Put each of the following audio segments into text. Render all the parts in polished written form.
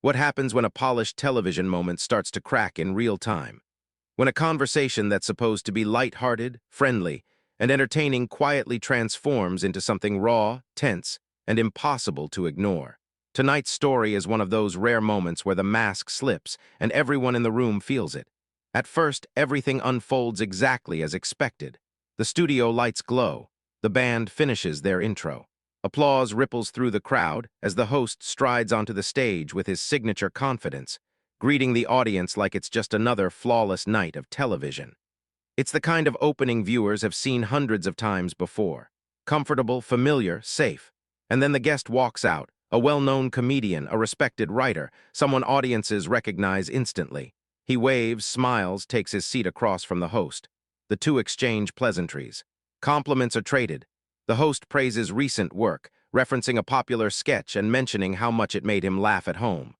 What happens when a polished television moment starts to crack in real time? When a conversation that's supposed to be lighthearted, friendly, and entertaining quietly transforms into something raw, tense, and impossible to ignore. Tonight's story is one of those rare moments where the mask slips and everyone in the room feels it. At first, everything unfolds exactly as expected. The studio lights glow. The band finishes their intro. Applause ripples through the crowd as the host strides onto the stage with his signature confidence, greeting the audience like it's just another flawless night of television. It's the kind of opening viewers have seen hundreds of times before. Comfortable, familiar, safe. And then the guest walks out, a well-known comedian, a respected writer, someone audiences recognize instantly. He waves, smiles, takes his seat across from the host. The two exchange pleasantries. Compliments are traded. The host praises recent work, referencing a popular sketch and mentioning how much it made him laugh at home.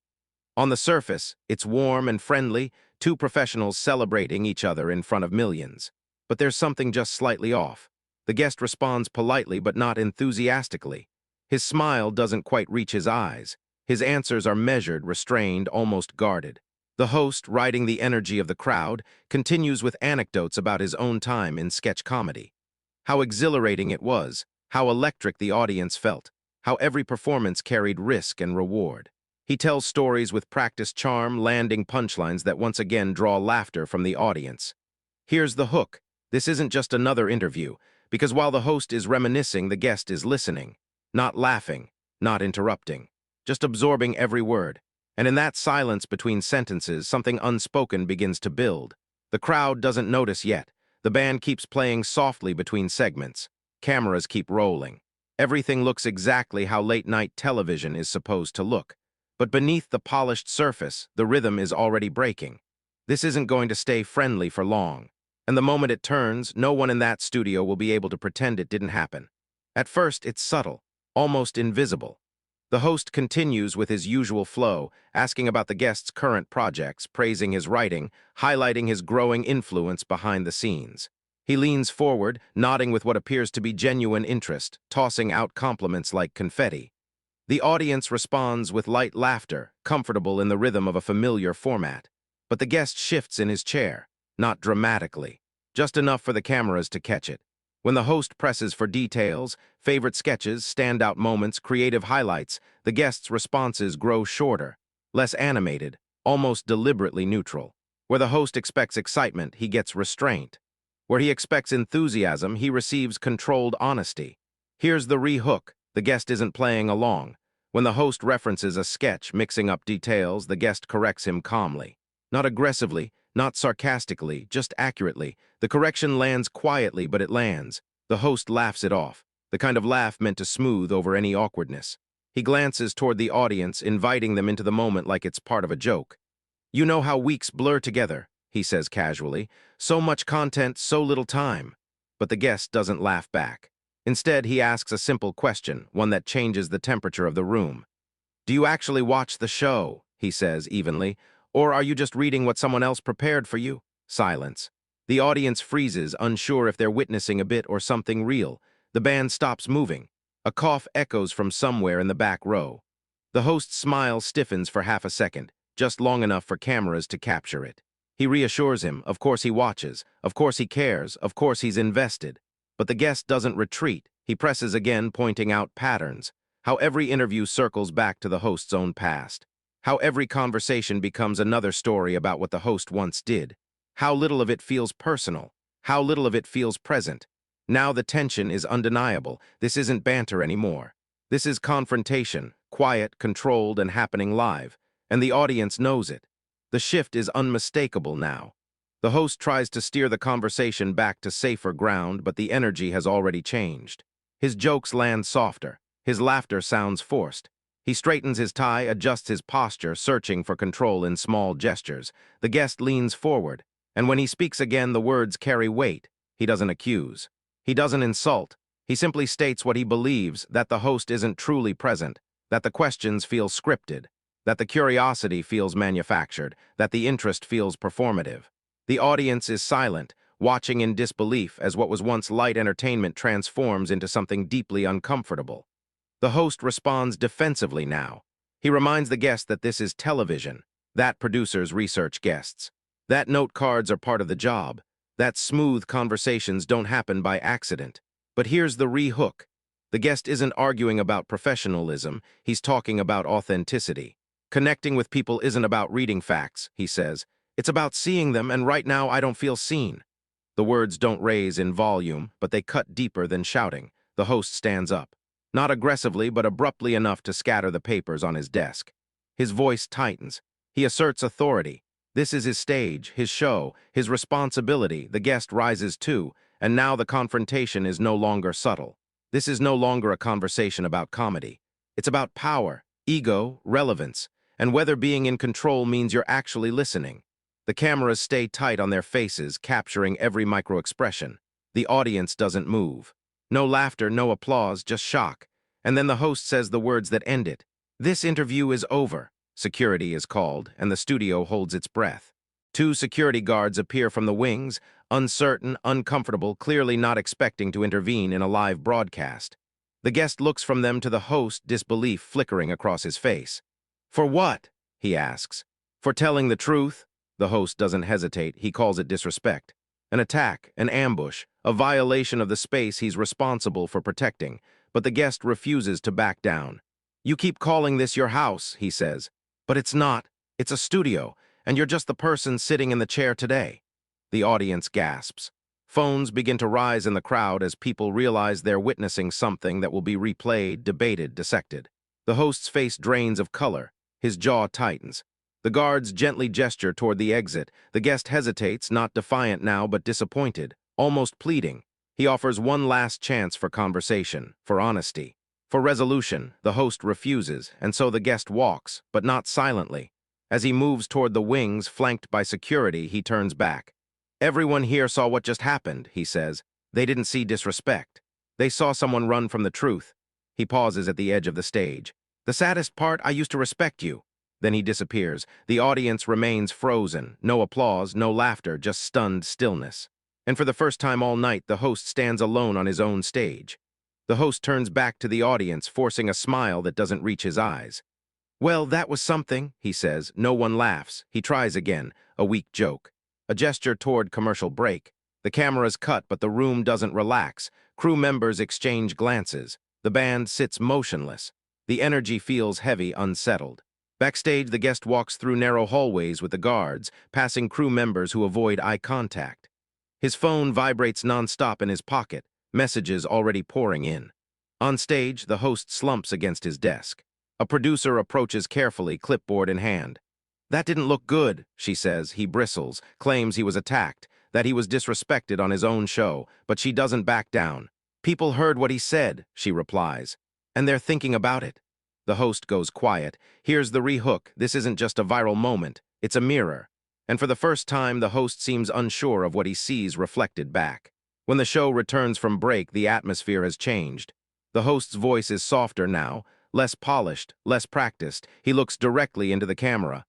On the surface, it's warm and friendly, two professionals celebrating each other in front of millions. But there's something just slightly off. The guest responds politely but not enthusiastically. His smile doesn't quite reach his eyes. His answers are measured, restrained, almost guarded. The host, riding the energy of the crowd, continues with anecdotes about his own time in sketch comedy. How exhilarating it was, how electric the audience felt, how every performance carried risk and reward. He tells stories with practiced charm, landing punchlines that once again draw laughter from the audience. Here's the hook. This isn't just another interview, because while the host is reminiscing, the guest is listening. Not laughing, not interrupting, just absorbing every word. And in that silence between sentences, something unspoken begins to build. The crowd doesn't notice yet. The band keeps playing softly between segments. Cameras keep rolling. Everything looks exactly how late-night television is supposed to look. But beneath the polished surface, the rhythm is already breaking. This isn't going to stay friendly for long. And the moment it turns, no one in that studio will be able to pretend it didn't happen. At first, it's subtle, almost invisible. The host continues with his usual flow, asking about the guest's current projects, praising his writing, highlighting his growing influence behind the scenes. He leans forward, nodding with what appears to be genuine interest, tossing out compliments like confetti. The audience responds with light laughter, comfortable in the rhythm of a familiar format. But the guest shifts in his chair, not dramatically, just enough for the cameras to catch it. When the host presses for details, favorite sketches, standout moments, creative highlights, the guest's responses grow shorter, less animated, almost deliberately neutral. Where the host expects excitement, he gets restraint. Where he expects enthusiasm, he receives controlled honesty. Here's the re-hook. The guest isn't playing along. When the host references a sketch, mixing up details, the guest corrects him calmly. Not aggressively, not sarcastically, just accurately. The correction lands quietly, but it lands. The host laughs it off, the kind of laugh meant to smooth over any awkwardness. He glances toward the audience, inviting them into the moment like it's part of a joke. "You know how weeks blur together," he says casually. "So much content, so little time." But the guest doesn't laugh back. Instead, he asks a simple question, one that changes the temperature of the room. "Do you actually watch the show?" he says evenly. "Or are you just reading what someone else prepared for you?" Silence. The audience freezes, unsure if they're witnessing a bit or something real. The band stops moving. A cough echoes from somewhere in the back row. The host's smile stiffens for half a second, just long enough for cameras to capture it. He reassures him, of course he watches, of course he cares, of course he's invested. But the guest doesn't retreat. He presses again, pointing out patterns. How every interview circles back to the host's own past. How every conversation becomes another story about what the host once did. How little of it feels personal. How little of it feels present. Now the tension is undeniable. This isn't banter anymore. This is confrontation, quiet, controlled, and happening live. And the audience knows it. The shift is unmistakable now. The host tries to steer the conversation back to safer ground, but the energy has already changed. His jokes land softer. His laughter sounds forced. He straightens his tie, adjusts his posture, searching for control in small gestures. The guest leans forward, and when he speaks again, the words carry weight. He doesn't accuse. He doesn't insult. He simply states what he believes, that the host isn't truly present, that the questions feel scripted, that the curiosity feels manufactured, that the interest feels performative. The audience is silent, watching in disbelief as what was once light entertainment transforms into something deeply uncomfortable. The host responds defensively now. He reminds the guest that this is television, that producers research guests, that note cards are part of the job, that smooth conversations don't happen by accident. But here's the re-hook. The guest isn't arguing about professionalism, he's talking about authenticity. Connecting with people isn't about reading facts, he says. It's about seeing them, and right now I don't feel seen. The words don't raise in volume, but they cut deeper than shouting. The host stands up. Not aggressively, but abruptly enough to scatter the papers on his desk. His voice tightens. He asserts authority. This is his stage, his show, his responsibility. The guest rises too, and now the confrontation is no longer subtle. This is no longer a conversation about comedy. It's about power, ego, relevance, and whether being in control means you're actually listening. The cameras stay tight on their faces, capturing every micro-expression. The audience doesn't move. No laughter, no applause, just shock. And then the host says the words that end it. This interview is over. Security is called, and the studio holds its breath. 2 security guards appear from the wings, uncertain, uncomfortable, clearly not expecting to intervene in a live broadcast. The guest looks from them to the host, disbelief flickering across his face. For what? He asks. For telling the truth? The host doesn't hesitate. He calls it disrespect. An attack, an ambush, a violation of the space he's responsible for protecting. But the guest refuses to back down. You keep calling this your house, he says. But it's not. It's a studio, and you're just the person sitting in the chair today. The audience gasps. Phones begin to rise in the crowd as people realize they're witnessing something that will be replayed, debated, dissected. The host's face drains of color. His jaw tightens. The guards gently gesture toward the exit. The guest hesitates, not defiant now, but disappointed, almost pleading. He offers one last chance for conversation, for honesty. For resolution, the host refuses, and so the guest walks, but not silently. As he moves toward the wings, flanked by security, he turns back. Everyone here saw what just happened, he says. They didn't see disrespect. They saw someone run from the truth. He pauses at the edge of the stage. The saddest part, I used to respect you. Then he disappears. The audience remains frozen. No applause, no laughter, just stunned stillness. And for the first time all night, the host stands alone on his own stage. The host turns back to the audience, forcing a smile that doesn't reach his eyes. Well, that was something, he says. No one laughs. He tries again, a weak joke. A gesture toward commercial break. The camera's cut, but the room doesn't relax. Crew members exchange glances. The band sits motionless. The energy feels heavy, unsettled. Backstage, the guest walks through narrow hallways with the guards, passing crew members who avoid eye contact. His phone vibrates nonstop in his pocket, messages already pouring in. On stage, the host slumps against his desk. A producer approaches carefully, clipboard in hand. That didn't look good, she says. He bristles, claims he was attacked, that he was disrespected on his own show, but she doesn't back down. People heard what he said, she replies, and they're thinking about it. The host goes quiet. Here's the re-hook. This isn't just a viral moment, it's a mirror. And for the first time, the host seems unsure of what he sees reflected back. When the show returns from break, the atmosphere has changed. The host's voice is softer now, less polished, less practiced. He looks directly into the camera.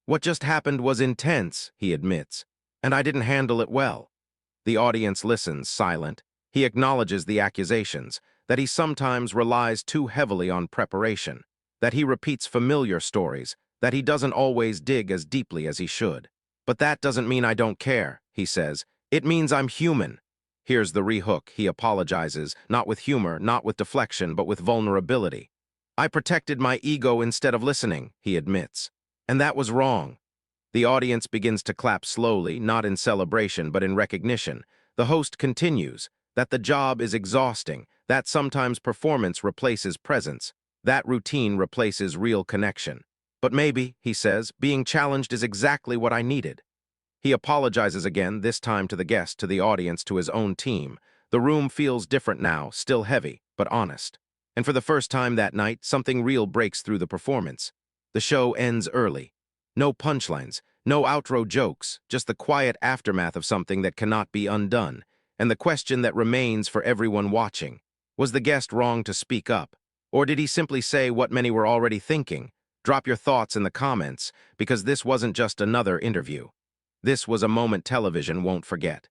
What just happened was intense, he admits, and I didn't handle it well. The audience listens, silent. He acknowledges the accusations, that he sometimes relies too heavily on preparation, that he repeats familiar stories, that he doesn't always dig as deeply as he should. But that doesn't mean I don't care, he says. It means I'm human. Here's the re-hook. He apologizes, not with humor, not with deflection, but with vulnerability. I protected my ego instead of listening, he admits. And that was wrong. The audience begins to clap slowly, not in celebration, but in recognition. The host continues, that the job is exhausting, that sometimes performance replaces presence, that routine replaces real connection. But maybe, he says, being challenged is exactly what I needed. He apologizes again, this time to the guest, to the audience, to his own team. The room feels different now, still heavy, but honest. And for the first time that night, something real breaks through the performance. The show ends early. No punchlines, no outro jokes, just the quiet aftermath of something that cannot be undone. And the question that remains for everyone watching, was the guest wrong to speak up? Or did he simply say what many were already thinking? Drop your thoughts in the comments, because this wasn't just another interview. This was a moment television won't forget.